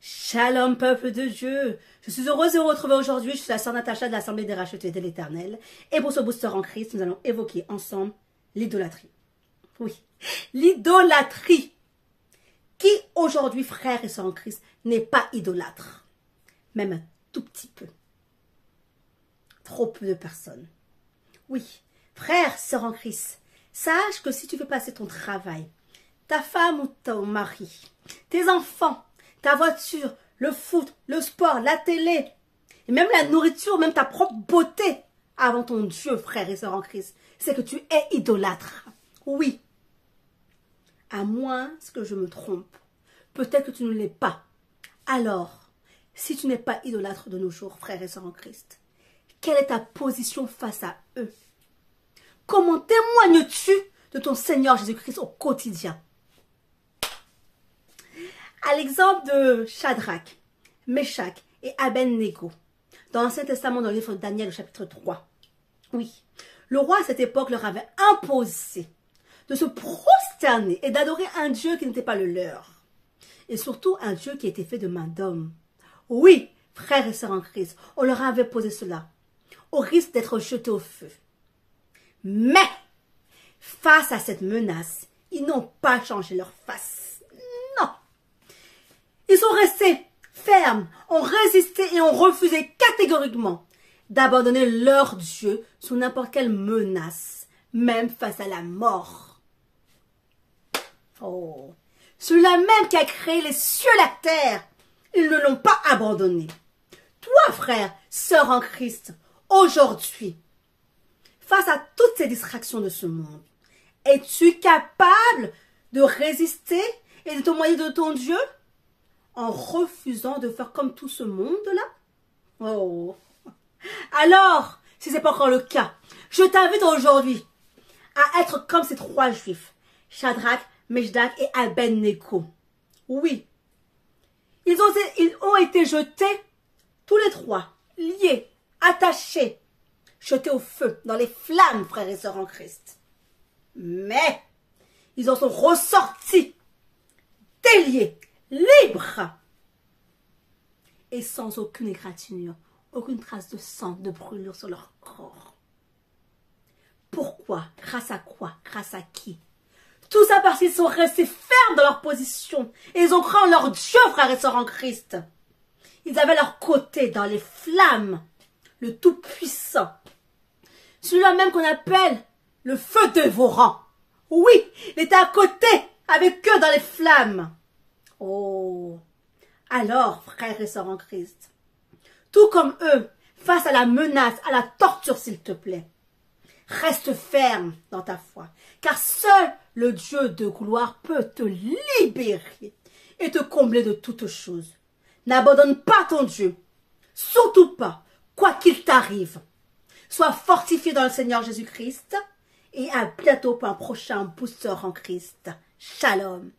Shalom, peuple de Dieu. Je suis heureuse de vous retrouver aujourd'hui. Je suis la sœur Natacha de l'Assemblée des rachetés de l'Éternel. Et pour ce booster en Christ, nous allons évoquer ensemble l'idolâtrie. Oui, l'idolâtrie. Qui aujourd'hui, frères et sœurs en Christ, n'est pas idolâtre? Même un tout petit peu. Trop peu de personnes. Oui, frères, sœurs en Christ, sache que si tu fais passer ton travail, ta femme ou ton mari, tes enfants, ta voiture, le foot, le sport, la télé, et même la nourriture, même ta propre beauté avant ton Dieu, frère et sœur en Christ, c'est que tu es idolâtre. Oui. À moins que je me trompe. Peut-être que tu ne l'es pas. Alors, si tu n'es pas idolâtre de nos jours, frères et sœurs en Christ, quelle est ta position face à eux? Comment témoignes-tu de ton Seigneur Jésus-Christ au quotidien? À l'exemple de Shadrach, Meshach et Abednego, dans l'Ancien Testament, dans le livre de Daniel, au chapitre 3. Oui, le roi à cette époque leur avait imposé de se prosterner et d'adorer un Dieu qui n'était pas le leur. Et surtout un Dieu qui était fait de main d'homme. Oui, frères et sœurs en Christ, on leur avait posé cela, au risque d'être jetés au feu. Mais, face à cette menace, ils n'ont pas changé leur face. Non. Ils sont restés fermes, ont résisté et ont refusé catégoriquement d'abandonner leur Dieu sous n'importe quelle menace, même face à la mort. Oh, celui-là même qui a créé les cieux et la terre, ils ne l'ont pas abandonné. Toi, frère, sœur en Christ, aujourd'hui, face à toutes ces distractions de ce monde, es-tu capable de résister et de témoigner de ton Dieu en refusant de faire comme tout ce monde-là? Oh. Alors, si ce n'est pas encore le cas, je t'invite aujourd'hui à être comme ces trois juifs, Shadrach, Meshach et Abednego. Oui, ils ont été jetés, tous les trois, liés, attachés, jetés au feu, dans les flammes, frères et sœurs en Christ. Mais, ils en sont ressortis, déliés, libres, et sans aucune égratignure, aucune trace de sang, de brûlure sur leur corps. Pourquoi? Grâce à quoi? Grâce à qui? Tout ça parce qu'ils sont restés fermes dans leur position. Et ils ont cru en leur Dieu, frères et sœurs en Christ. Ils avaient leur côté dans les flammes, le Tout-Puissant. Celui-là même qu'on appelle le feu dévorant. Oui, il était à côté, avec eux dans les flammes. Oh, alors, frères et sœurs en Christ, tout comme eux, face à la menace, à la torture, s'il te plaît, reste ferme dans ta foi, car seul le Dieu de gloire peut te libérer et te combler de toutes choses. N'abandonne pas ton Dieu, surtout pas, quoi qu'il t'arrive. Sois fortifié dans le Seigneur Jésus-Christ et à bientôt pour un prochain booster en Christ. Shalom.